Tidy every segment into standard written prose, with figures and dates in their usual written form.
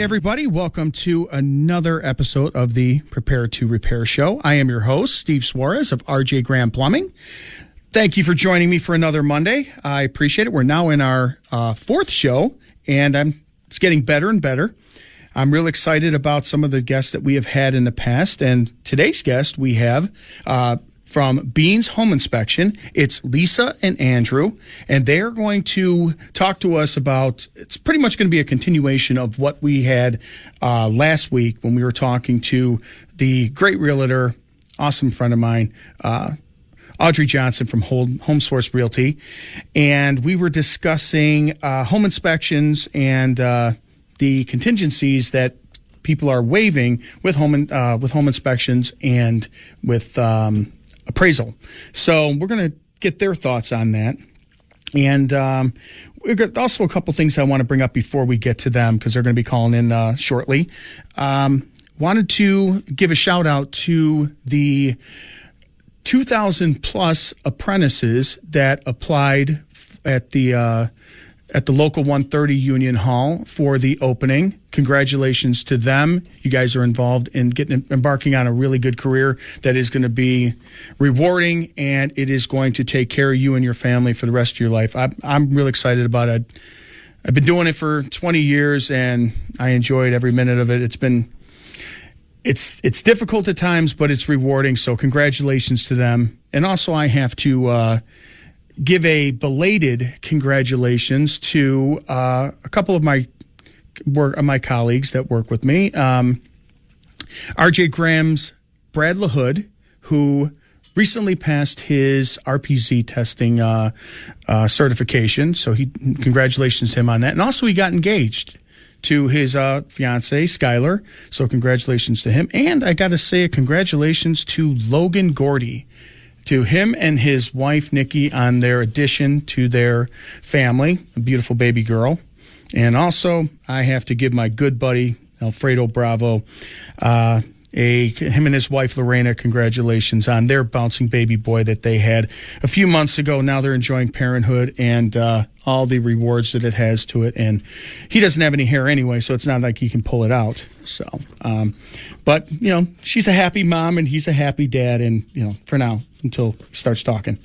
Everybody, welcome to another episode of the Prepare to Repair show. I am your host, Steve Suarez of RJ Graham Plumbing. Thank you for joining me for another Monday. I appreciate it. We're now in our fourth show, and it's getting better and better. I'm real excited about some of the guests that we have had in the past, and today's guest we have from Beans Home Inspection. It's Lisa and Andrew, and they're going to talk to us about, it's pretty much going to be a continuation of what we had last week when we were talking to the great realtor, awesome friend of mine, Audrey Johnson from Home Source Realty. And we were discussing home inspections and the contingencies that people are waiving with home inspections and with appraisal. So we're going to get their thoughts on that. And we've got also a couple things I want to bring up before we get to them, because they're going to be calling in shortly. Wanted to give a shout out to the 2,000 plus apprentices that applied at the local 130 Union Hall for the opening. Congratulations to them. You guys are involved in embarking on a really good career that is going to be rewarding, and it is going to take care of you and your family for the rest of your life. I'm really excited about it. I've been doing it for 20 years, and I enjoyed every minute of it. It's difficult at times, but it's rewarding. So congratulations to them. And also I have to give a belated congratulations to a couple of my colleagues that work with me. RJ Graham's Brad LaHood, who recently passed his RPZ testing certification. So congratulations to him on that. And also he got engaged to his fiancée, Skylar. So congratulations to him. And I got to say a congratulations to Logan Gordy, to him and his wife, Nikki, on their addition to their family, a beautiful baby girl. And also, I have to give my good buddy, Alfredo Bravo, him and his wife, Lorena, congratulations on their bouncing baby boy that they had a few months ago. Now they're enjoying parenthood and all the rewards that it has to it. And he doesn't have any hair anyway, so it's not like he can pull it out. So, but, she's a happy mom and he's a happy dad. And, for now, until he starts talking.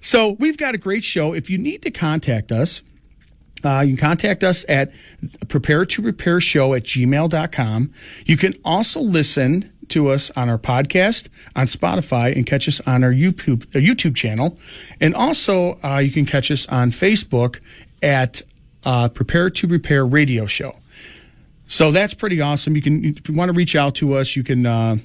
So we've got a great show. If you need to contact us, you can contact us at preparetorepair@gmail.com. You can also listen to us on our podcast, on Spotify, and catch us on our YouTube channel. And also, you can catch us on Facebook at Prepare to Repair Radio Show. So that's pretty awesome. If you want to reach out to us, you can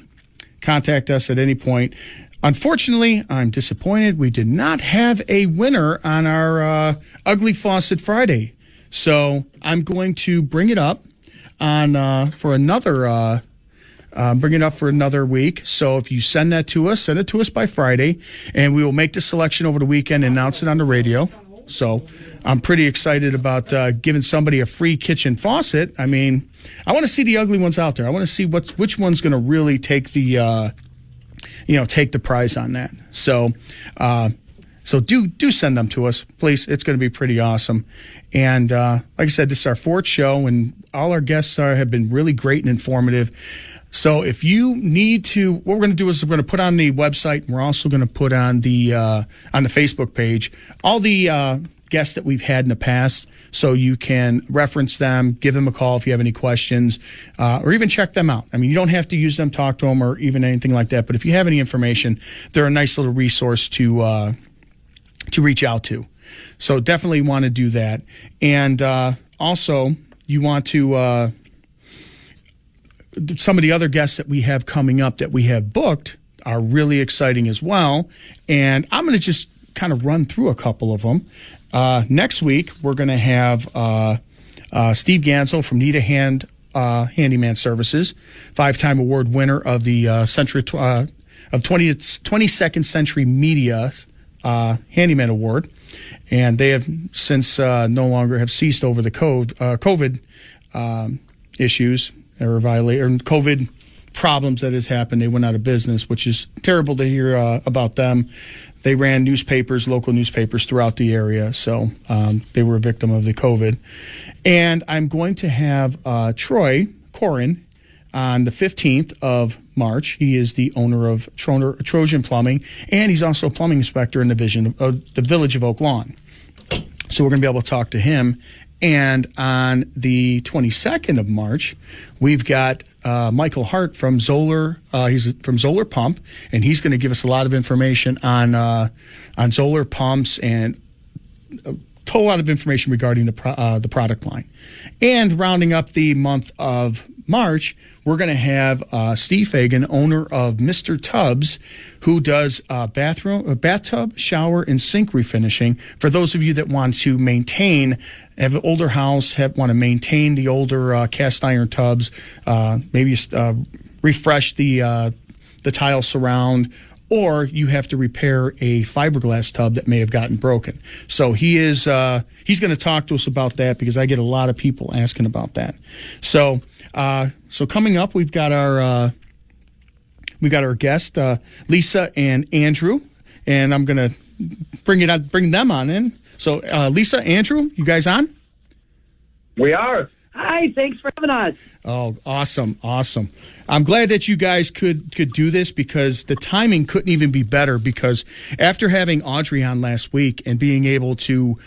contact us at any point. Unfortunately, I'm disappointed. We did not have a winner on our Ugly Faucet Friday. So I'm going to bring it up for another week. So if you send it to us by Friday, and we will make the selection over the weekend and announce it on the radio. So I'm pretty excited about giving somebody a free kitchen faucet. I mean, I want to see the ugly ones out there. I want to see which one's going to really take the prize on that. So do send them to us, please. It's going to be pretty awesome. And like I said, this is our fourth show, and all our guests have been really great and informative. So if you need to, what we're going to do is we're going to put on the website, and we're also going to put on the Facebook page all the guests that we've had in the past, so you can reference them, give them a call if you have any questions, or even check them out. I mean, you don't have to use them, talk to them, or even anything like that. But if you have any information, they're a nice little resource to reach out to. So definitely want to do that. And also, you want to some of the other guests that we have coming up that we have booked are really exciting as well. And I'm going to just kind of run through a couple of them. Next week, we're going to have Steve Gansel from Handyman Service, 5-time award winner of the 22nd Century Media Handyman Award. And they have since no longer have ceased over the COVID issues or COVID problems that has happened. They went out of business, which is terrible to hear about them. They ran local newspapers throughout the area, so they were a victim of the COVID. And I'm going to have Troy Corin on the 15th of March. He is the owner of Trojan Plumbing, and he's also a plumbing inspector in the Village of Oak Lawn. So we're going to be able to talk to him. And on the 22nd of March, we've got Michael Hart from Zoller. He's from Zoller Pump, and he's going to give us a lot of information on Zoller pumps and a whole lot of information regarding the product line. And rounding up the month of March, we're going to have Steve Fagan, owner of Mr. Tubbs, who does bathtub, shower, and sink refinishing. For those of you that want to have an older house, want to maintain the older cast iron tubs, maybe refresh the tile surround, or you have to repair a fiberglass tub that may have gotten broken. So he's going to talk to us about that, because I get a lot of people asking about that. So coming up, we've got our guest Lisa and Andrew, and I'm going to bring them on in. So Lisa, Andrew, you guys on? We are. Hi, thanks for having us. Oh, awesome. I'm glad that you guys could do this, because the timing couldn't even be better, because after having Audrey on last week and being able to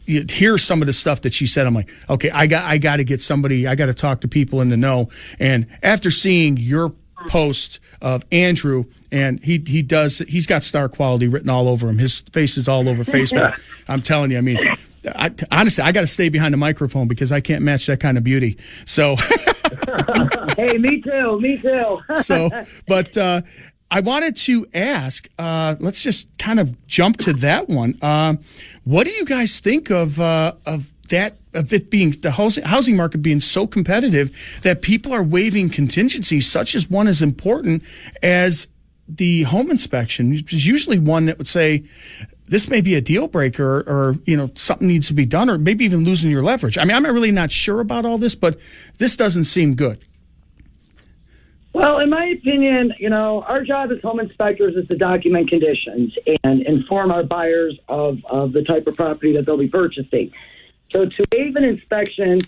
hear some of the stuff that she said, I'm like, okay, I got to get somebody, I got to talk to people in the know. And after seeing your post of Andrew, and he's got star quality written all over him. His face is all over Facebook. I'm telling you, I mean, honestly, I got to stay behind the microphone, because I can't match that kind of beauty. So, hey, me too. But I wanted to ask. Let's just kind of jump to that one. What do you guys think of that? Of it being the housing market being so competitive that people are waiving contingencies, such as one as important as the home inspection, which is usually one that would say, this may be a deal breaker, or something needs to be done, or maybe even losing your leverage. I mean, I'm really not sure about all this, but this doesn't seem good. Well, in my opinion, our job as home inspectors is to document conditions and inform our buyers of the type of property that they'll be purchasing. So to waive an inspection,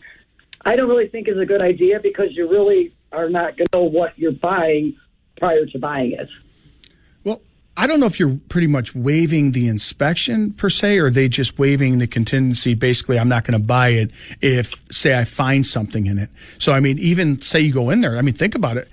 I don't really think is a good idea, because you really are not going to know what you're buying prior to buying it. Well, I don't know if you're pretty much waiving the inspection per se, or are they just waiving the contingency? Basically, I'm not going to buy it if, say, I find something in it. So, I mean, even say you go in there, I mean, think about it.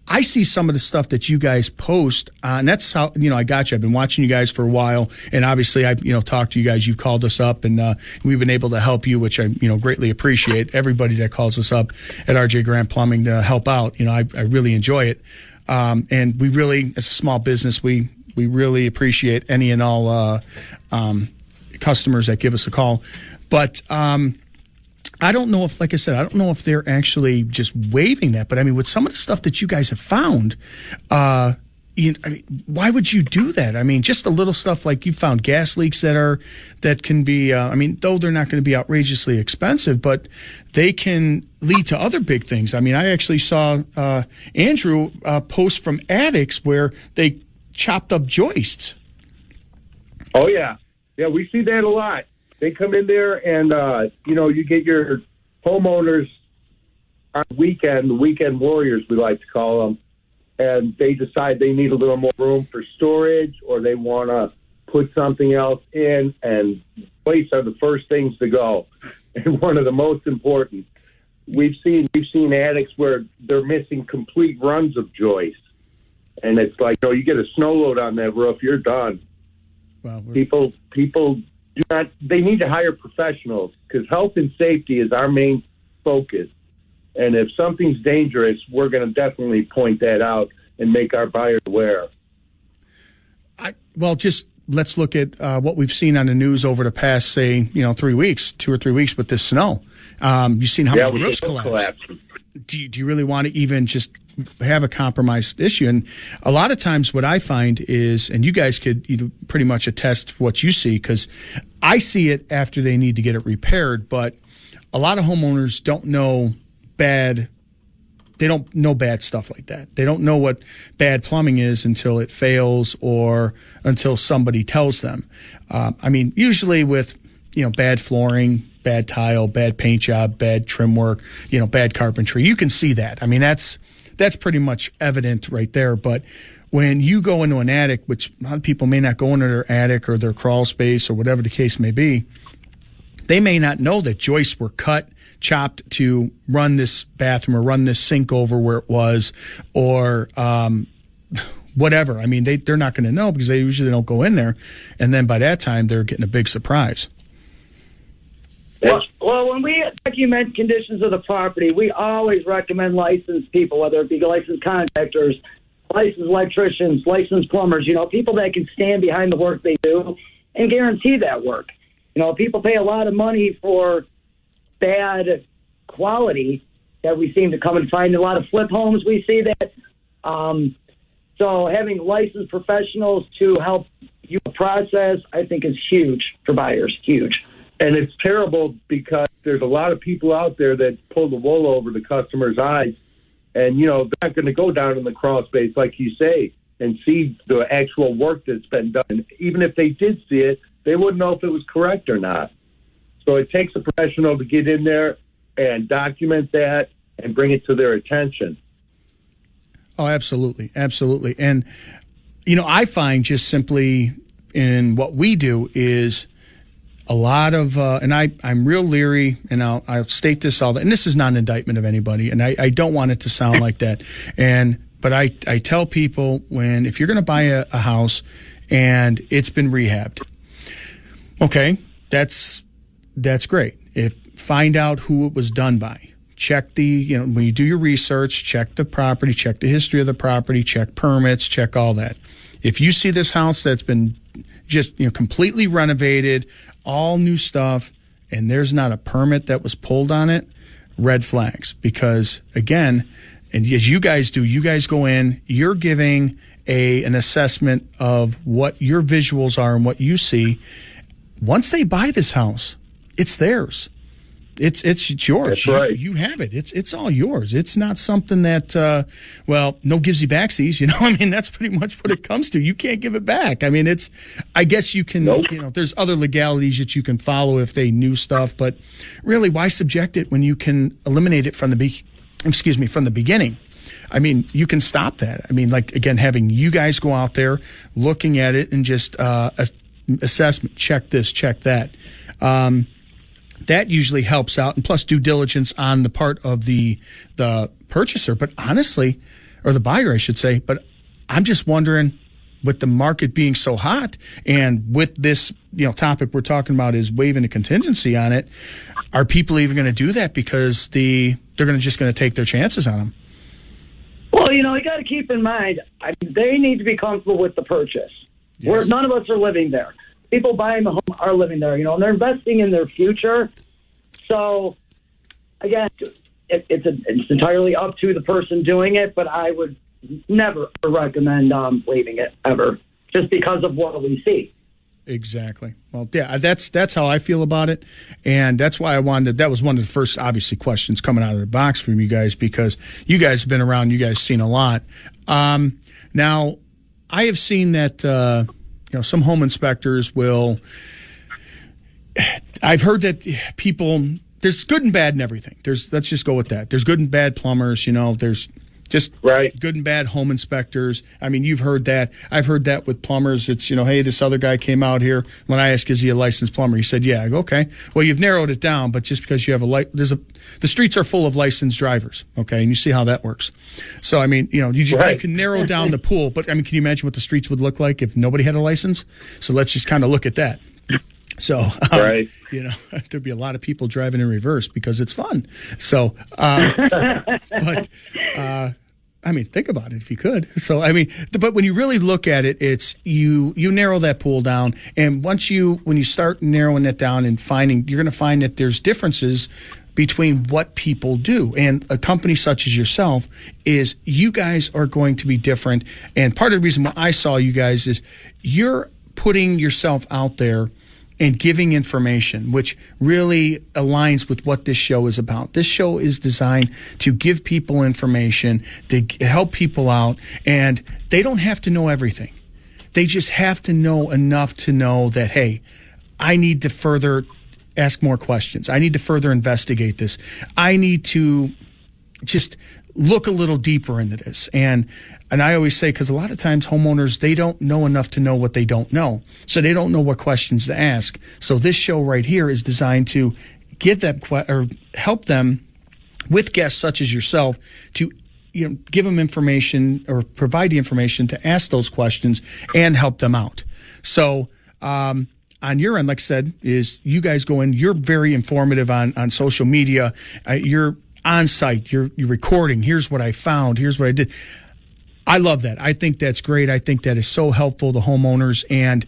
I see some of the stuff that you guys post, and that's how, I got you. I've been watching you guys for a while, and obviously I've, talked to you guys. You've called us up, and we've been able to help you, which I, greatly appreciate. Everybody that calls us up at RJ Grant Plumbing to help out, I really enjoy it. And we really, as a small business, we really appreciate any and all customers that give us a call. But I don't know if, like I said, I don't know if they're actually just waiving that. But I mean, with some of the stuff that you guys have found, why would you do that? I mean, just a little stuff like you found gas leaks that can be, though they're not going to be outrageously expensive, but they can lead to other big things. I mean, I actually saw Andrew post from attics where they chopped up joists. Oh, yeah. Yeah, we see that a lot. They come in there and, you get your homeowners on the weekend warriors, we like to call them, and they decide they need a little more room for storage, or they want to put something else in, and joists are the first things to go, and one of the most important. We've seen attics where they're missing complete runs of joists, and it's like, you get a snow load on that roof, you're done. Well, people do not. They need to hire professionals, because health and safety is our main focus. And if something's dangerous, we're going to definitely point that out and make our buyers aware. Just let's look at what we've seen on the news over the past, say, 2 or 3 weeks with this snow. You've seen how many roofs collapse. Do you really want to even just have a compromised issue? And a lot of times what I find is, and you guys could pretty much attest to what you see, because I see it after they need to get it repaired, but a lot of homeowners don't know bad don't know bad stuff like that. They don't know what bad plumbing is until it fails or until somebody tells them. Usually with, bad flooring, bad tile, bad paint job, bad trim work, bad carpentry, you can see that. I mean, that's pretty much evident right there. But when you go into an attic, which a lot of people may not go into their attic or their crawl space or whatever the case may be, they may not know that joists were cut, chopped to run this bathroom or run this sink over where it was, or whatever. I mean, they're not going to know because they usually don't go in there. And then by that time, they're getting a big surprise. Well, when we document conditions of the property, we always recommend licensed people, whether it be licensed contractors, licensed electricians, licensed plumbers, people that can stand behind the work they do and guarantee that work. People pay a lot of money for bad quality that we seem to come and find. In a lot of flip homes, we see that. So having licensed professionals to help you process, I think, is huge for buyers, huge. And it's terrible because there's a lot of people out there that pull the wool over the customer's eyes. And, they're not going to go down in the crawl space, like you say, and see the actual work that's been done. And even if they did see it, they wouldn't know if it was correct or not. So it takes a professional to get in there and document that and bring it to their attention. Oh, absolutely. Absolutely. And, I find just simply in what we do is a lot of, and I'm real leery, and I'll state this and this is not an indictment of anybody, and I don't want it to sound like that. But I tell people if you're going to buy a house and it's been rehabbed, okay, that's great. Find out who it was done by. Check when you do your research, check the property, check the history of the property, check permits, check all that. If you see this house that's been just completely renovated, all new stuff, and there's not a permit that was pulled on it, red flags. Because again, and as you guys do, you guys go in, you're giving an assessment of what your visuals are and what you see. Once they buy this house, it's theirs. It's yours. That's right. You have it. It's all yours. It's not something that no givesy backsies. I mean, that's pretty much what it comes to. You can't give it back. I mean, I guess you can. Nope. There's other legalities that you can follow if they knew stuff, but really, why subject it when you can eliminate it from the beginning? I mean, you can stop that. I mean, like again, having you guys go out there, looking at it, and just assessment, check this, check that. That usually helps out, and plus due diligence on the part of the purchaser. But honestly, or the buyer, I should say. But I'm just wondering, with the market being so hot, and with this topic we're talking about is waiving a contingency on it, are people even going to do that because they're just going to take their chances on them? Well, you got to keep in mind, they need to be comfortable with the purchase. Yes. Where none of us are living there. People buying the home are living there, and they're investing in their future. So, again, it's entirely up to the person doing it, but I would never recommend waiving it ever, just because of what we see. Exactly. Well, yeah, that's how I feel about it, and that's why that was one of the first, obviously, questions coming out of the box from you guys, because you guys have been around, you guys seen a lot. Now, I have seen that some home inspectors I've heard that there's good and bad in everything. Let's just go with that. There's good and bad plumbers, there's just right. Good and bad home inspectors. I mean, you've heard that. I've heard that with plumbers. It's, hey, this other guy came out here. When I asked, is he a licensed plumber? He said, yeah. I go, okay. Well, you've narrowed it down, but just because you have the streets are full of licensed drivers, okay? And you see how that works. So, I mean, you can narrow down the pool, but I mean, can you imagine what the streets would look like if nobody had a license? So let's just kind of look at that. So, right. There'd be a lot of people driving in reverse because it's fun. So, but, I mean, think about it if you could. So, I mean, but when you really look at it, it's you narrow that pool down. And when you start narrowing it down and you're going to find that there's differences between what people do. And a company such as yourself is you guys are going to be different. And part of the reason why I saw you guys is you're putting yourself out there and giving information, which really aligns with what this show is about. This show is designed to give people information, to help people out, and they don't have to know everything. They just have to know enough to know that, hey, I need to further ask more questions. I need to further investigate this. I need to just look a little deeper into this. And I always say, because a lot of times homeowners, they don't know enough to know what they don't know. So they don't know what questions to ask. So this show right here is designed to give them or help them with guests such as yourself to give them information or provide the information to ask those questions and help them out. So on your end, like I said, is you guys go in, you're very informative on social media. You're on site, you're recording. Here's what I found. Here's what I did. I love that. I think that's great. I think that is so helpful to homeowners. And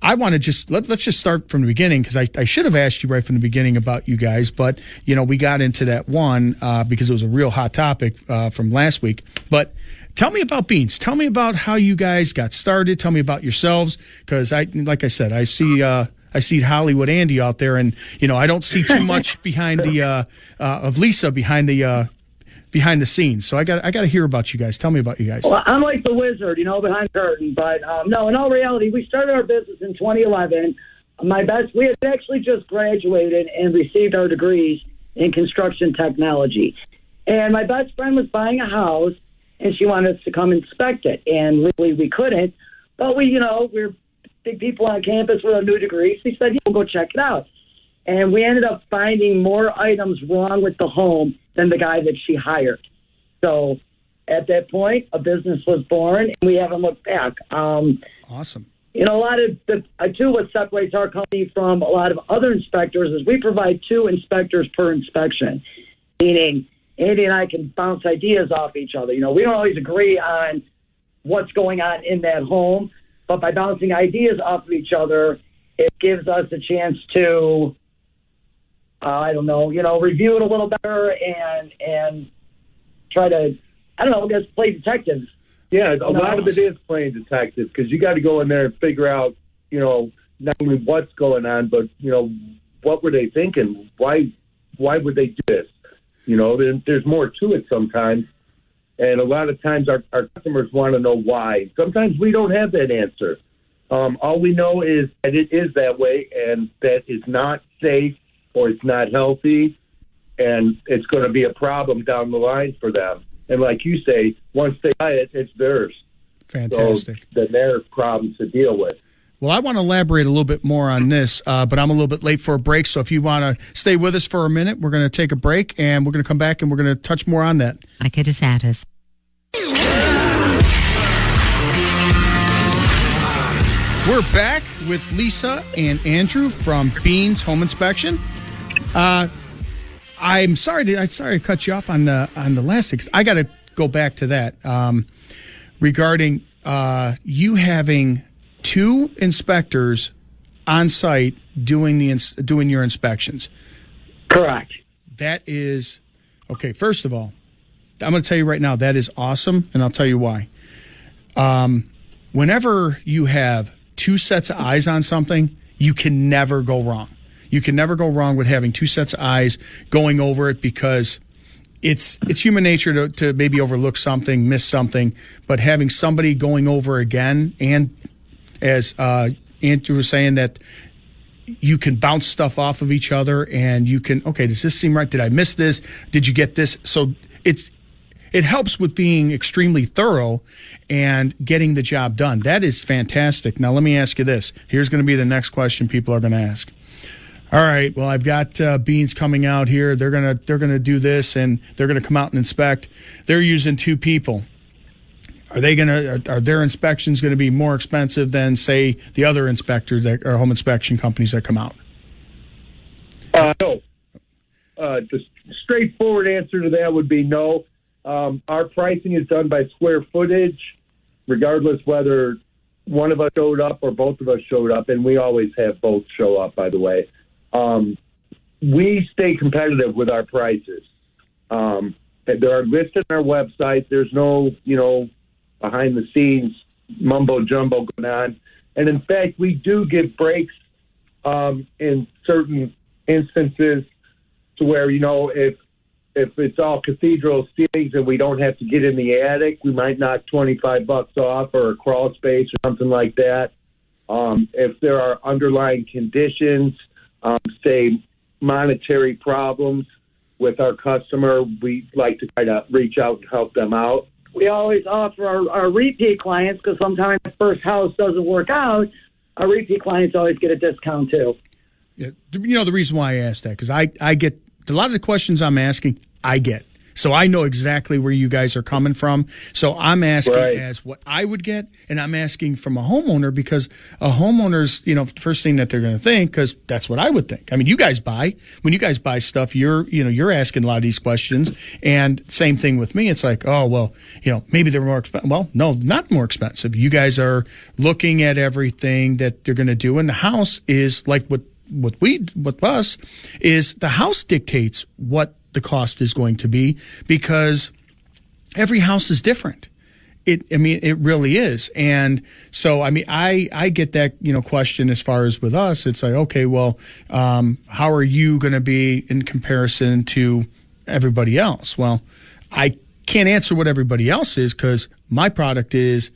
I want to let's just start from the beginning, because I should have asked you right from the beginning about you guys, but we got into that one because it was a real hot topic from last week. But tell me about Beans. Tell me about how you guys got started. Tell me about yourselves, because like I said, I see Hollywood Andy out there, and I don't see too much behind the of Lisa behind the scenes. So I got to hear about you guys. Tell me about you guys. Well, I'm like the wizard, behind the curtain. But no, in all reality, we started our business in 2011. We had actually just graduated and received our degrees in construction technology. And my best friend was buying a house, and she wanted us to come inspect it. And legally we couldn't, but we're big people on campus with our new degrees. We said, we'll go check it out. And we ended up finding more items wrong with the home than the guy that she hired. So at that point, a business was born, and we haven't looked back. Awesome. A lot of what separates our company from a lot of other inspectors is we provide 2 inspectors per inspection, meaning Andy and I can bounce ideas off each other. We don't always agree on what's going on in that home, but by bouncing ideas off of each other, it gives us a chance to, review it a little better and try to, play detectives. Yeah, a lot of it is playing detective, because you got to go in there and figure out, not only what's going on, but, what were they thinking? Why would they do this? There's more to it sometimes. And a lot of times our customers want to know why. Sometimes we don't have that answer. All we know is that it is that way, and that it's not safe or it's not healthy, and it's going to be a problem down the line for them. And like you say, once they buy it, it's theirs. Fantastic. So then their problems to deal with. Well, I want to elaborate a little bit more on this, but I'm a little bit late for a break. So if you want to stay with us for a minute, we're going to take a break, and we're going to come back and we're going to touch more on that. Like DeSantis. We're back with Lisa and Andrew from Beans Home Inspection. I'm sorry to cut you off on the last thing. I got to go back to that regarding you having 2 inspectors on site doing your inspections. Correct. That is okay. First of all, I'm going to tell you right now, that is awesome, and I'll tell you why. Whenever you have 2 sets of eyes on something, you can never go wrong. You can never go wrong with having 2 sets of eyes going over it, because it's human nature to maybe overlook something, miss something, but having somebody going over again, and as Andrew was saying, that you can bounce stuff off of each other, and you can, okay, does this seem right? Did I miss this? Did you get this? So it helps with being extremely thorough and getting the job done. That is fantastic. Now, let me ask you this. Here's going to be the next question people are going to ask. All right, well, I've got Beans coming out here. They're gonna do this, and they're gonna come out and inspect. They're using 2 people. Are their inspections going to be more expensive than, say, the other inspectors that are home inspection companies that come out? No. The straightforward answer to that would be no. Our pricing is done by square footage, regardless whether one of us showed up or both of us showed up, and we always have both show up, by the way. We stay competitive with our prices. They are listed on our website. There's no, behind the scenes mumbo jumbo going on. And in fact, we do give breaks in certain instances to where, if it's all cathedral ceilings and we don't have to get in the attic, we might knock $25 off, or a crawl space or something like that. If there are underlying conditions, say monetary problems with our customer, we like to try to reach out and help them out. We always offer our repeat clients, because sometimes the first house doesn't work out, our repeat clients always get a discount too. Yeah, the reason why I asked that, because I get a lot of the questions I'm asking, I get. So I know exactly where you guys are coming from. So I'm asking as what I would get, and I'm asking from a homeowner, because a homeowner's, first thing that they're going to think, because that's what I would think. I mean, when you guys buy stuff, you're asking a lot of these questions, and same thing with me. It's like, oh, well, maybe they're more expensive. Well, no, not more expensive. You guys are looking at everything that they're going to do, and the house is like with us is the house dictates what the cost is going to be, because every house is different. It really is. And so, I get that, question as far as with us. It's like, okay, well, how are you going to be in comparison to everybody else? Well, I can't answer what everybody else is, because my product is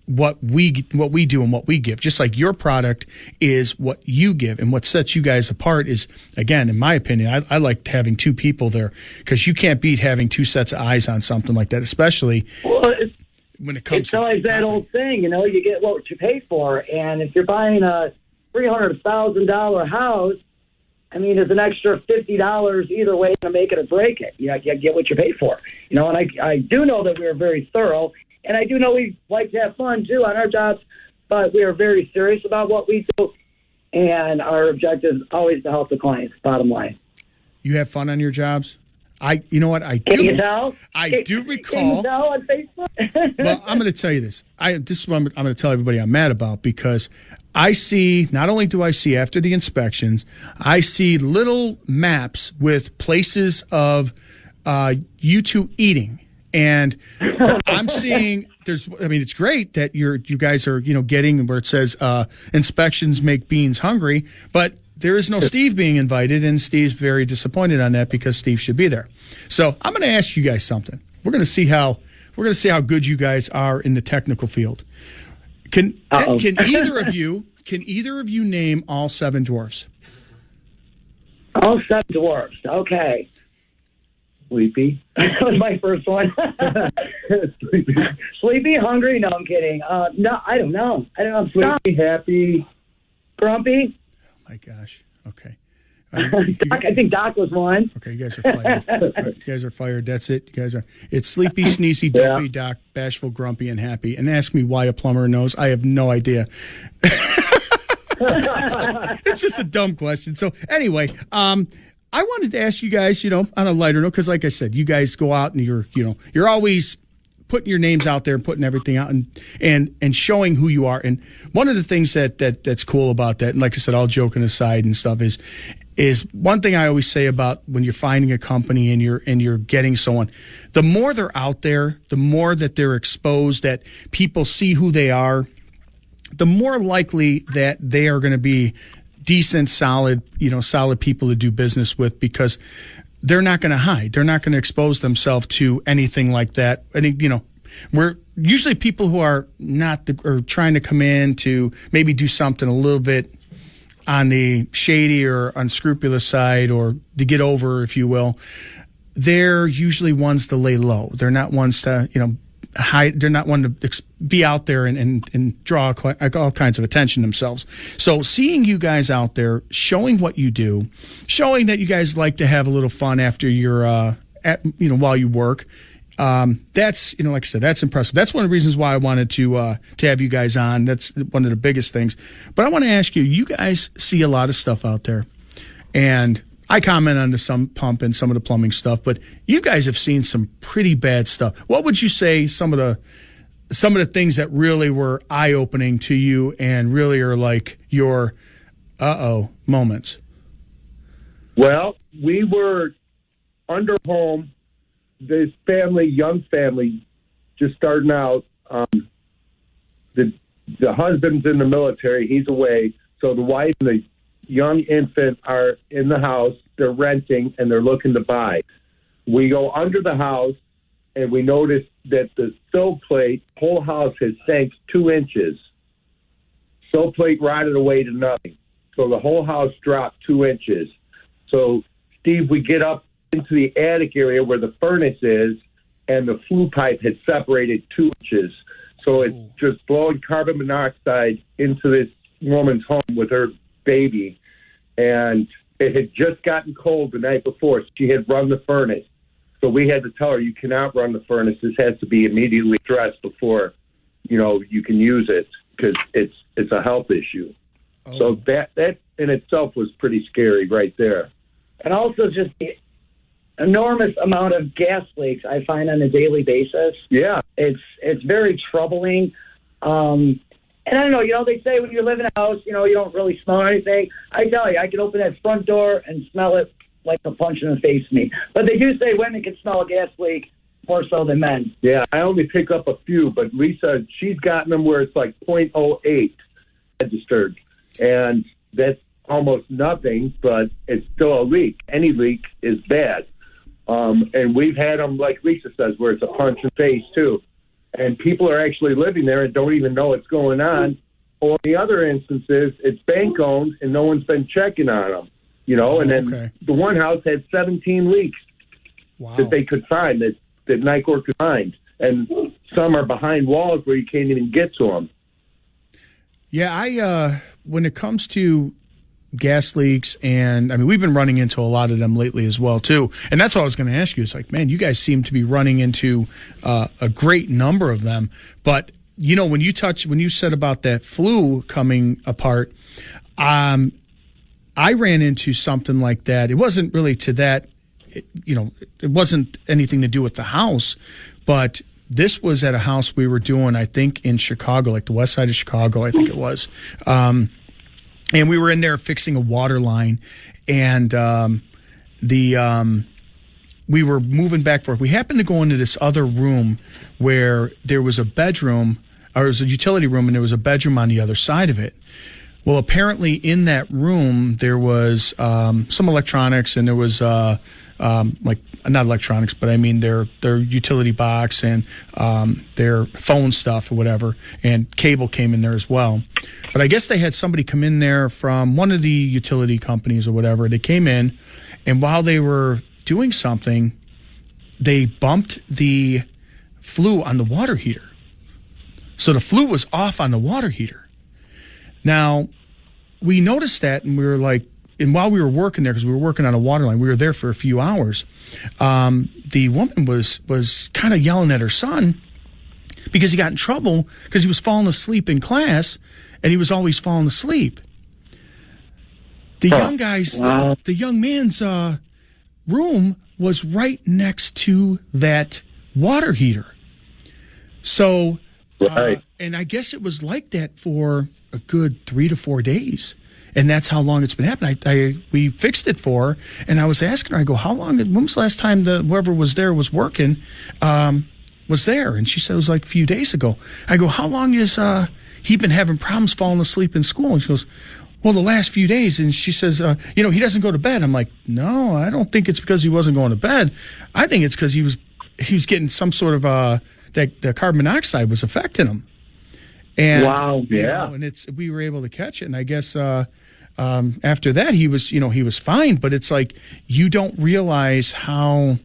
what we do and what we give. Just like your product is what you give, and what sets you guys apart is, again, in my opinion, I like having two people there, because you can't beat having two sets of eyes on something like that, especially when it comes. It's always that old thing, you get what you pay for, and if you're buying a $300,000 house, there's an extra $50 either way to make it or break it. You get what you pay for, and I do know that we're very thorough. And I do know we like to have fun, too, on our jobs, but we are very serious about what we do, and our objective is always to help the clients, bottom line. You have fun on your jobs? Can you tell? I do recall. Can you tell on Facebook? Well, I'm going to tell you this. This is what I'm going to tell everybody I'm mad about, because I see, not only do I see after the inspections, I see little maps with places of you two eating. And I'm seeing it's great that you guys are, getting where it says inspections make beans hungry, but there is no Steve being invited, and Steve's very disappointed on that, because Steve should be there. So I'm going to ask you guys something. We're going to see how good you guys are in the technical field. Can either of you name all seven dwarfs? All seven dwarfs. Okay. Sleepy. That was my first one. Sleepy, hungry? No, I'm kidding. No, I don't know. I'm sleepy, happy, grumpy. Oh my gosh. Okay. Doc, I think Doc was one. Okay, you guys are fired. You guys are fired. That's it. You guys are. It's sleepy, sneezy, dopey, Doc, bashful, grumpy, and happy. And ask me why a plumber knows. I have no idea. It's just a dumb question. So anyway, I wanted to ask you guys, on a lighter note, because like I said, you guys go out and you're always putting your names out there and putting everything out and showing who you are. And one of the things that's cool about that, and like I said, all joking aside and stuff, is one thing I always say about when you're finding a company and you're getting someone, the more they're out there, the more that they're exposed, that people see who they are, the more likely that they are going to be decent, solid people to do business with, because they're not going to hide. They're not going to expose themselves to anything like that. And, we're usually people who are or trying to come in to maybe do something a little bit on the shady or unscrupulous side, or to get over, if you will. They're usually ones to lay low. They're not ones to, hide. They're not one to be out there and draw all kinds of attention themselves. So seeing you guys out there, showing what you do, showing that you guys like to have a little fun after you're, while you work, that's, like I said, that's impressive. That's one of the reasons why I wanted to have you guys on. That's one of the biggest things. But I want to ask you, you guys see a lot of stuff out there, and I comment on some pump and some of the plumbing stuff, but you guys have seen some pretty bad stuff. What would you say some of the things that really were eye-opening to you and really are like your moments? Well, we were under home, this young family, just starting out. The husband's in the military; he's away. So the wife and young infant are in the house. They're renting, and they're looking to buy. We go under the house, and we notice that the stove plate, whole house has sank 2 inches. Stove plate rotted away to nothing. So the whole house dropped 2 inches. So, Steve, we get up into the attic area where the furnace is, and the flue pipe had separated 2 inches. So it's just blowing carbon monoxide into this woman's home with her baby. And it had just gotten cold the night before. She had run the furnace. So we had to tell her, you cannot run the furnace. This has to be immediately addressed before, you can use it, because it's a health issue. Oh. So that in itself was pretty scary right there. And also just the enormous amount of gas leaks I find on a daily basis. Yeah. It's very troubling. And I don't know, they say when you live in a house, you don't really smell anything. I tell you, I can open that front door and smell it like a punch in the face to me. But they do say women can smell a gas leak more so than men. Yeah, I only pick up a few, but Lisa, she's gotten them where it's like 0.08 registered. And that's almost nothing, but it's still a leak. Any leak is bad. And we've had them, like Lisa says, where it's a punch in the face, too. And people are actually living there and don't even know what's going on. Or the other instances, it's bank-owned and no one's been checking on them. And then the one house had 17 leaks that they could find, that NICOR could find. And some are behind walls where you can't even get to them. Yeah, when it comes to gas leaks, and we've been running into a lot of them lately as well too, and that's what I was going to ask you. It's like, man, you guys seem to be running into a great number of them. But when you said about that flue coming apart, I ran into something like that. It wasn't really to that, it wasn't anything to do with the house, but this was at a house we were doing, I think, in Chicago, like the west side of Chicago, I think it was. And we were in there fixing a water line, and we were moving back and forth. We happened to go into this other room where there was a bedroom, or it was a utility room, and there was a bedroom on the other side of it. Well, apparently in that room there was some electronics, and there was not electronics, but their utility box and their phone stuff or whatever, and cable came in there as well. But I guess they had somebody come in there from one of the utility companies or whatever. They came in, and while they were doing something, they bumped the flue on the water heater. So the flue was off on the water heater. Now, we noticed that, and we were like, and while we were working there, because we were working on a water line, we were there for a few hours, the woman was kind of yelling at her son because he got in trouble because he was falling asleep in class, and he was always falling asleep. The young man's room was right next to that water heater. So, and I guess it was like that for a good 3 to 4 days. And that's how long it's been happening. We fixed it for her, and I was asking her, I go, when was the last time whoever was there was working, was there? And she said it was like a few days ago. I go, how long has he been having problems falling asleep in school? And she goes, well, the last few days. And she says, he doesn't go to bed. I'm like, no, I don't think it's because he wasn't going to bed. I think it's because he was getting some sort of that the carbon monoxide was affecting him. And, wow, yeah. And we were able to catch it. And I guess after that, he was fine. But it's like you don't realize how,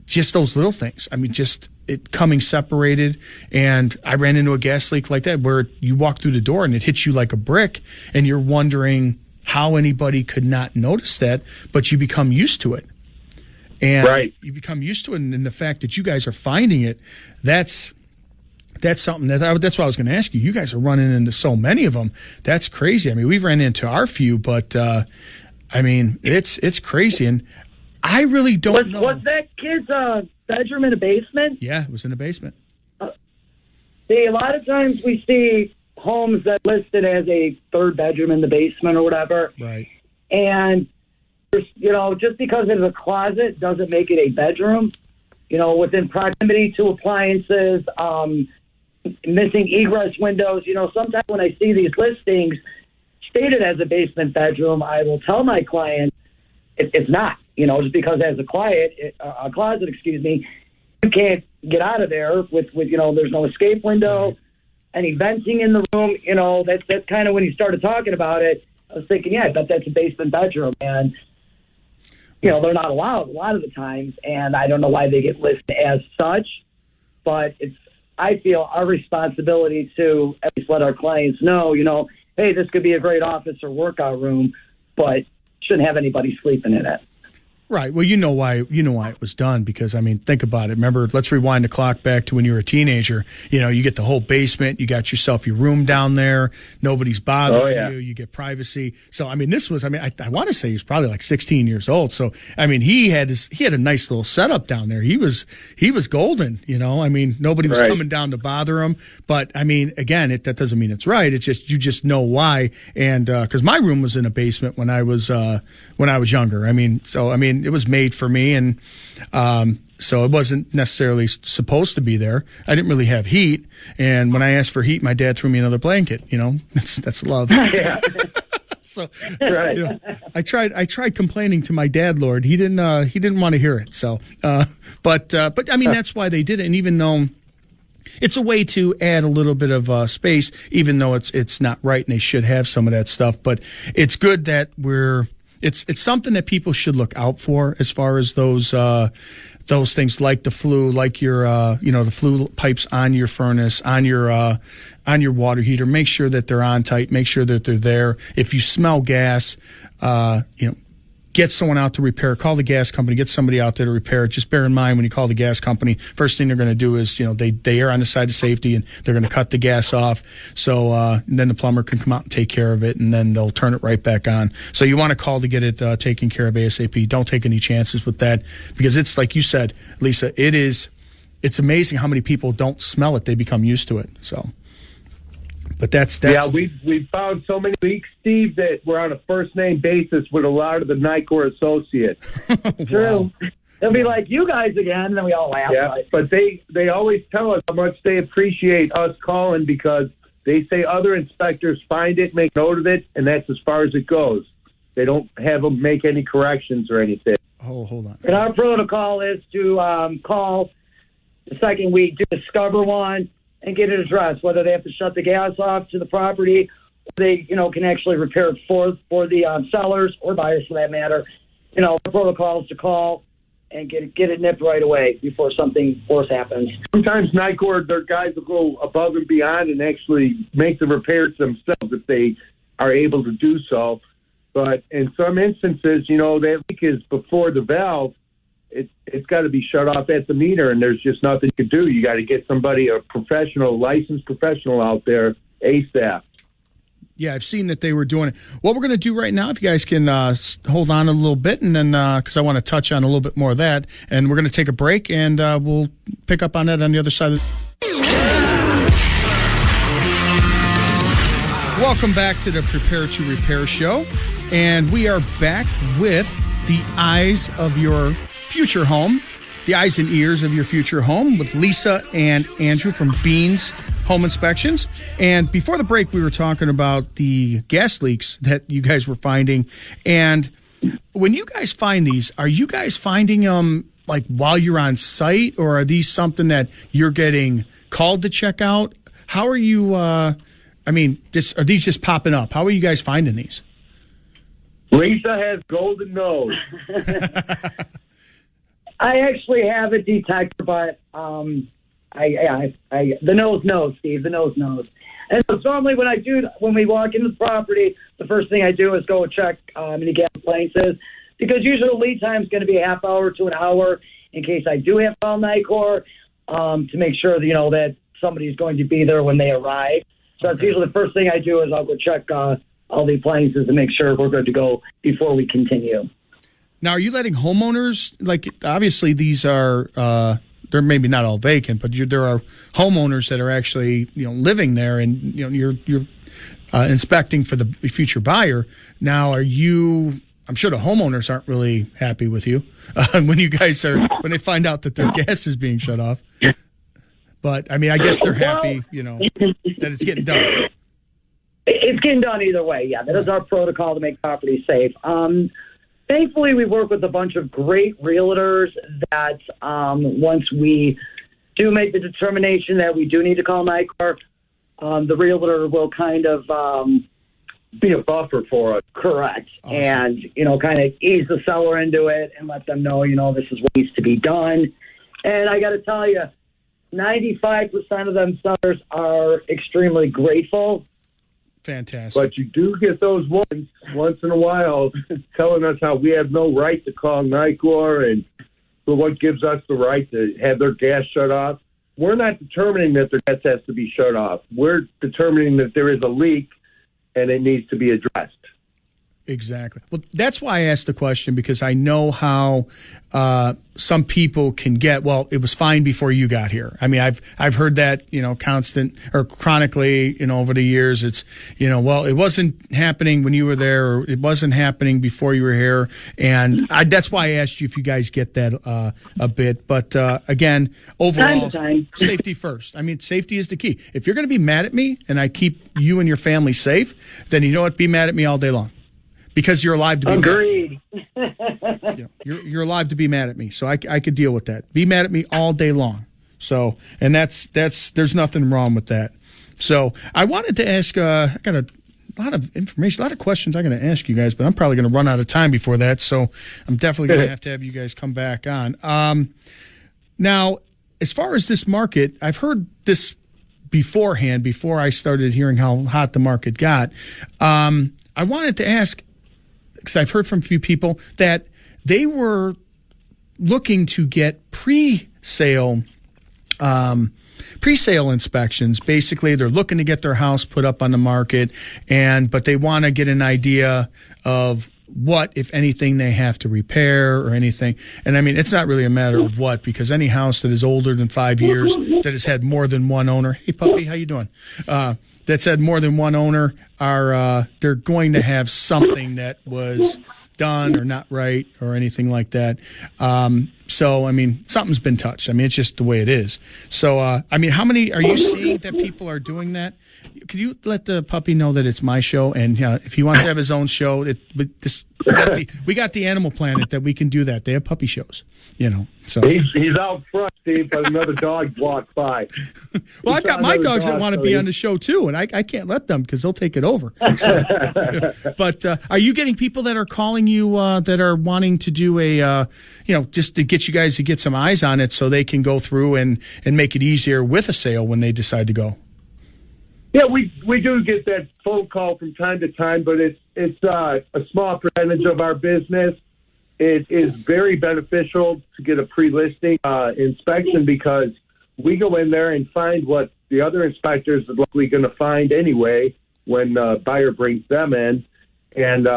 just those little things. Just it coming separated. And I ran into a gas leak like that where you walk through the door and it hits you like a brick, and you're wondering how anybody could not notice that, but you become used to it. And you become used to it, and the fact that you guys are finding it, that's something that's what I was going to ask you. You guys are running into so many of them. That's crazy. We've ran into our few, but it's crazy. And I really don't know. Was that kid's bedroom in a basement? Yeah, it was in a basement. See, a lot of times we see homes that listed as a third bedroom in the basement or whatever. Right. And, just because it's a closet doesn't make it a bedroom. Within proximity to appliances, missing egress windows. Sometimes when I see these listings, stated as a basement bedroom, I will tell my client it's not. Just because as a closet, you can't get out of there with there's no escape window, Right. any venting in the room. That's kind of when he started talking about it. I was thinking, yeah, I bet that's a basement bedroom, and they're not allowed a lot of the times, and I don't know why they get listed as such, but I feel our responsibility to at least let our clients know, hey, this could be a great office or workout room, but shouldn't have anybody sleeping in it. Right. Well, you know why it was done, because, think about it. Remember, let's rewind the clock back to when you were a teenager. You get the whole basement. You got yourself your room down there. Nobody's bothering you. You get privacy. So, this was, I want to say he was probably like 16 years old. So, he had a nice little setup down there. He was golden, nobody was coming down to bother him. But, again, that doesn't mean it's right. It's just, you just know why. And, cause my room was in a basement when I was younger. It was made for me, and so it wasn't necessarily supposed to be there. I didn't really have heat, and when I asked for heat, my dad threw me another blanket. That's love. Yeah. So Right. I tried complaining to my dad, Lord. He didn't want to hear it. So, but that's why they did it. And even though it's a way to add a little bit of space, even though it's not right, and they should have some of that stuff. But it's good that It's something that people should look out for, as far as those things like the flue, like your the flue pipes on your furnace, on your water heater. Make sure that they're on tight. Make sure that they're there. If you smell gas, get someone out to repair. Call the gas company. Get somebody out there to repair it. Just bear in mind, when you call the gas company, first thing they're going to do is, they err on the side of safety, and they're going to cut the gas off. So then the plumber can come out and take care of it, and then they'll turn it right back on. So you want to call to get it taken care of ASAP. Don't take any chances with that, because it's like you said, Lisa. It's amazing how many people don't smell it. They become used to it. So. But that's we found so many leaks, Steve, that we're on a first name basis with a lot of the Nicor associates. True. They'll be like, you guys again, and then we all laugh. Yeah, but they always tell us how much they appreciate us calling, because they say other inspectors find it, make note of it, and that's as far as it goes. They don't have them make any corrections or anything. Oh, hold on. And our protocol is to call the second week to discover one and get it addressed, whether they have to shut the gas off to the property, or they, can actually repair it for the sellers or buyers, for that matter. The protocol is to call and get it nipped right away before something worse happens. Sometimes Nicor, their guys will go above and beyond and actually make the repairs themselves if they are able to do so. But in some instances, that leak is before the valve. It's got to be shut off at the meter, and there's just nothing you can do. You got to get somebody, a licensed professional out there ASAP. Yeah, I've seen that they were doing it. What we're going to do right now, if you guys can hold on a little bit, and then because I want to touch on a little bit more of that, and we're going to take a break, and we'll pick up on that on the other side. Welcome back to the Prepare to Repair show, and we are back with the eyes of your future home, the eyes and ears of your future home, with Lisa and Andrew from Beans Home Inspections. And before the break, we were talking about the gas leaks that you guys were finding. And when you guys find these, are you guys finding them like while you're on site, or are these something that you're getting called to check out? How are you, are these just popping up? How are you guys finding these? Lisa has golden nose. I actually have a detector, but the nose knows, Steve. The nose knows. And so normally when we walk into the property, the first thing I do is go check any gas appliances, because usually the lead time is going to be a half hour to an hour in case I do have to call Nicor to make sure that, that somebody's going to be there when they arrive. So that's usually the first thing I do is I'll go check all the appliances and make sure we're good to go before we continue. Now, are you letting homeowners, like, obviously these are, they're maybe not all vacant, but there are homeowners that are actually, living there, and, you're inspecting for the future buyer. Now, I'm sure the homeowners aren't really happy with you when they find out that their gas is being shut off. But, I guess they're happy, that it's getting done. It's getting done either way. Yeah, that is our protocol to make property safe. Thankfully, we work with a bunch of great realtors that once we do make the determination that we do need to call NICOR, the realtor will kind of be a buffer for us. Correct. Awesome. And, kind of ease the seller into it and let them know, this is what needs to be done. And I got to tell you, 95% of them sellers are extremely grateful. Fantastic. But you do get those ones once in a while telling us how we have no right to call NICOR and for what gives us the right to have their gas shut off. We're not determining that their gas has to be shut off. We're determining that there is a leak and it needs to be addressed. Exactly. Well, that's why I asked the question, because I know how some people can get, well, it was fine before you got here. I mean, I've heard that, constant or chronically, over the years. It's, well, it wasn't happening when you were there, or it wasn't happening before you were here. And that's why I asked you if you guys get that a bit. But again, overall, time. Safety first. I mean, safety is the key. If you're going to be mad at me and I keep you and your family safe, then you know what? Be mad at me all day long. Because you're alive to be Agreed. mad. You're alive to be mad at me, so I could deal with that. Be mad at me all day long. So, and that's there's nothing wrong with that. So, I wanted to ask. I got a lot of information, a lot of questions I'm going to ask you guys, but I'm probably going to run out of time before that. So, I'm definitely going to have you guys come back on. Now, as far as this market, I've heard this beforehand. Before I started hearing how hot the market got, I wanted to ask, because I've heard from a few people that they were looking to get pre-sale inspections. Basically, they're looking to get their house put up on the market, but they want to get an idea of what, if anything, they have to repair or anything. And I mean, it's not really a matter of what, because any house that is older than 5 years, that has had more than one owner. Hey, puppy, how you doing? That's had more than one owner they're going to have something that was done or not right or anything like that. So, I mean, something's been touched. I mean, it's just the way it is. So, I mean, how many are you seeing that people are doing that? Could you let the puppy know that it's my show, and if he wants to have his own show, we got the Animal Planet that we can do that. They have puppy shows, So he's out front, Steve, but another dog walked by. Well, I've got my dogs that want to be on the show too, and I can't let them because they'll take it over. So, but are you getting people that are calling you that are wanting to do a just to get you guys to get some eyes on it so they can go through and make it easier with a sale when they decide to go? Yeah, we do get that phone call from time to time, but it's a small percentage of our business. It is very beneficial to get a pre-listing inspection because we go in there and find what the other inspectors are likely going to find anyway when the buyer brings them in. And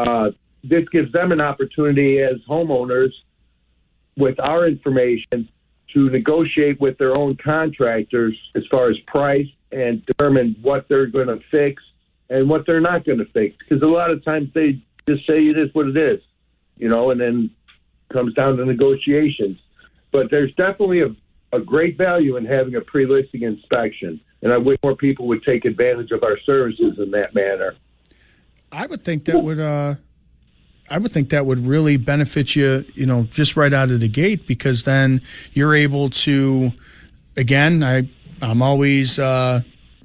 this gives them an opportunity as homeowners with our information to negotiate with their own contractors as far as price and determine what they're going to fix and what they're not going to fix. Because a lot of times they just say it is what it is, and then comes down to negotiations. But there's definitely a great value in having a pre-listing inspection. And I wish more people would take advantage of our services in that manner. I would think that would really benefit you, just right out of the gate, because then you're able to, again, I'm always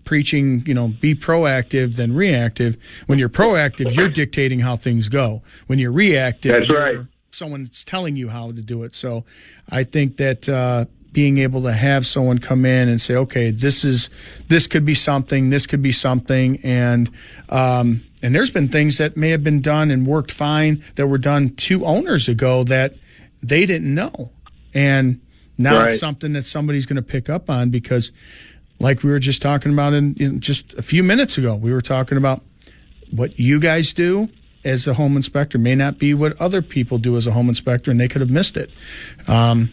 preaching, be proactive than reactive. When you're proactive, you're dictating how things go. When you're reactive, that's right. Someone's telling you how to do it. So I think that being able to have someone come in and say, okay, this could be something, and there's been things that may have been done and worked fine that were done 2 owners ago that they didn't know. And now right. It's something that somebody's going to pick up on because, like we were just talking about in just a few minutes ago, we were talking about what you guys do as a home inspector may not be what other people do as a home inspector, and they could have missed it. And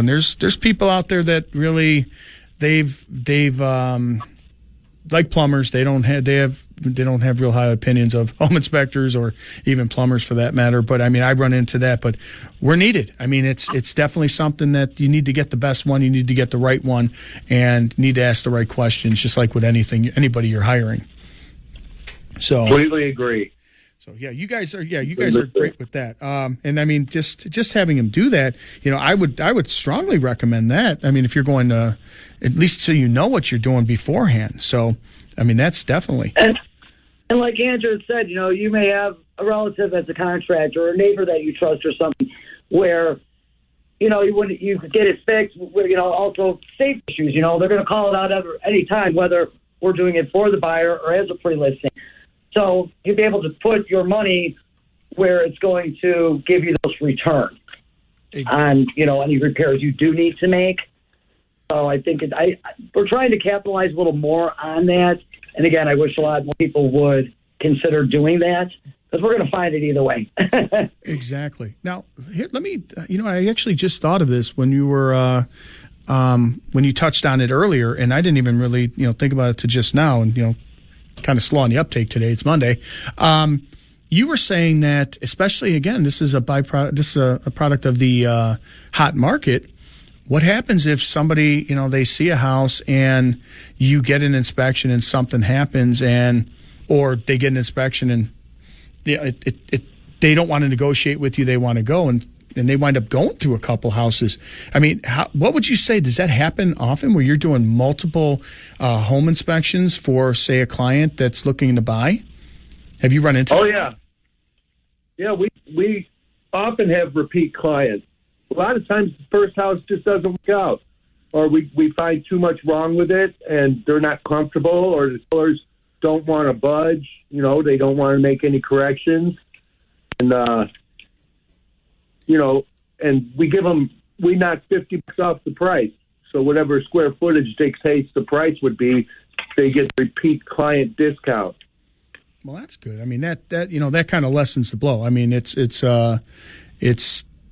there's people out there that really they've like plumbers, they don't have real high opinions of home inspectors or even plumbers for that matter. But I mean, I run into that, but we're needed. I mean, it's definitely something that you need to get the best one, you need to get the right one, and need to ask the right questions, just like with anybody you're hiring. So completely agree. So you guys are great with that. And I mean, just having him do that, I would strongly recommend that. I mean, if you're going to, at least so you know what you're doing beforehand. So, I mean, that's definitely. And like Andrew said, you may have a relative that's a contractor or a neighbor that you trust or something where, you could get it fixed. Also safety issues. They're going to call it out any time, whether we're doing it for the buyer or as a pre-listing. So you'll be able to put your money where it's going to give you those returns on, any repairs you do need to make. So I think we're trying to capitalize a little more on that. And again, I wish a lot more people would consider doing that because we're going to find it either way. Exactly. Now, here, let me, I actually just thought of this when you were, when you touched on it earlier, and I didn't even really, think about it to just now, and, kind of slow on the uptake today. It's Monday. You were saying that, especially again, this is a byproduct. This is a product of the hot market. What happens if somebody, they see a house and you get an inspection and something happens, or they get an inspection and they don't want to negotiate with you. They want to go and they wind up going through a couple houses. I mean, what would you say? Does that happen often where you're doing multiple home inspections for, say, a client that's looking to buy? Have you run into that? Oh, yeah. Yeah, we often have repeat clients. A lot of times the first house just doesn't work out, or we find too much wrong with it and they're not comfortable, or the sellers don't want to budge. They don't want to make any corrections. And, and we knock $50 off the price. So whatever square footage dictates the price would be, they get repeat client discount. Well, that's good. I mean, that kind of lessens the blow. I mean, it's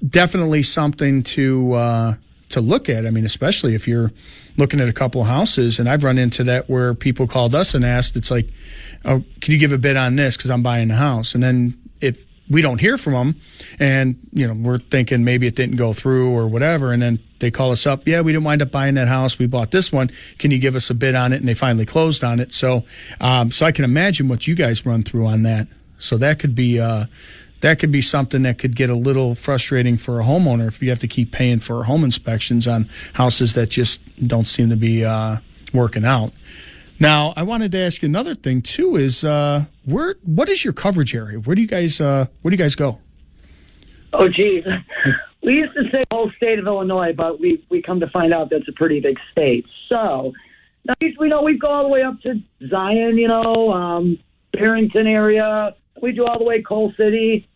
definitely something to look at. I mean, especially if you're looking at a couple of houses, and I've run into that where people called us and asked, it's like, oh, can you give a bid on this because I'm buying a house? And then if we don't hear from them, and we're thinking maybe it didn't go through or whatever, and then they call us up, yeah, we didn't wind up buying that house, we bought this one, can you give us a bid on it? And they finally closed on it. So so I can imagine what you guys run through on that. So that could be something that could get a little frustrating for a homeowner if you have to keep paying for home inspections on houses that just don't seem to be working out. Now, I wanted to ask you another thing too. Is what is your coverage area? Where do you guys go? Oh, geez. We used to say the whole state of Illinois, but we come to find out that's a pretty big state. So now we go all the way up to Zion, Barrington area. We do all the way Coal City.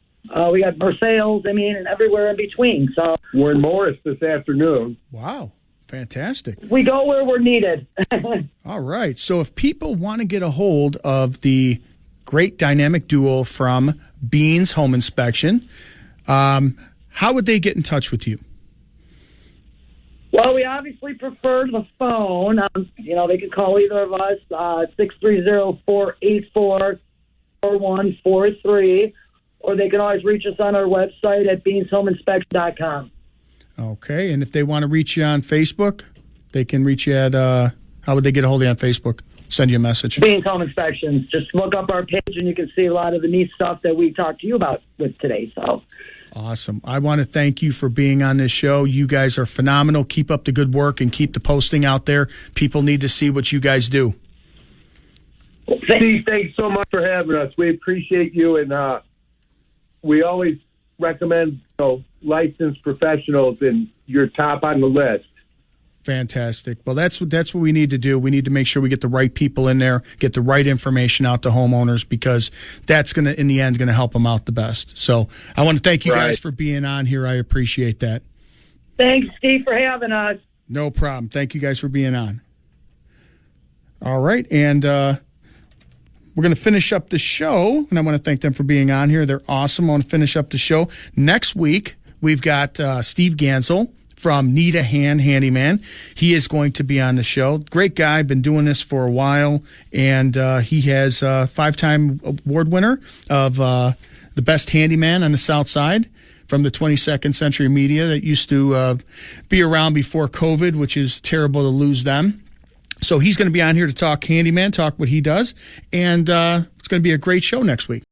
We got Versailles, and everywhere in between. So we're in Morris this afternoon. Wow. Fantastic. We go where we're needed. All right. So if people want to get a hold of the great dynamic duo from Beans Home Inspection, how would they get in touch with you? Well, we obviously prefer the phone. They can call either of us, 630-484-4143, or they can always reach us on our website at beanshomeinspection.com. Okay, and if they want to reach you on Facebook, they can reach you at, how would they get a hold of you on Facebook? Send you a message. Beans Home Inspections. Just look up our page and you can see a lot of the neat stuff that we talked to you about with today. So awesome. I want to thank you for being on this show. You guys are phenomenal. Keep up the good work and keep the posting out there. People need to see what you guys do. Steve, thanks so much for having us. We appreciate you, and we always recommend licensed professionals, and you're top on the list. Fantastic. Well, that's what we need to do. We need to make sure we get the right people in there, get the right information out to homeowners, because that's going to, in the end, going to help them out the best. So I want to thank you guys for being on here. I appreciate that. Thanks, Steve, for having us. No problem. Thank you guys for being on. All right. And we're going to finish up the show, and I want to thank them for being on here. They're awesome. I want to finish up the show. Next week, we've got Steve Gansel from Need a Hand Handyman. He is going to be on the show. Great guy, been doing this for a while, and he has a 5-time award winner of the best handyman on the South Side from the 22nd Century Media that used to be around before COVID, which is terrible to lose them. So he's going to be on here to talk handyman, talk what he does, and it's going to be a great show next week.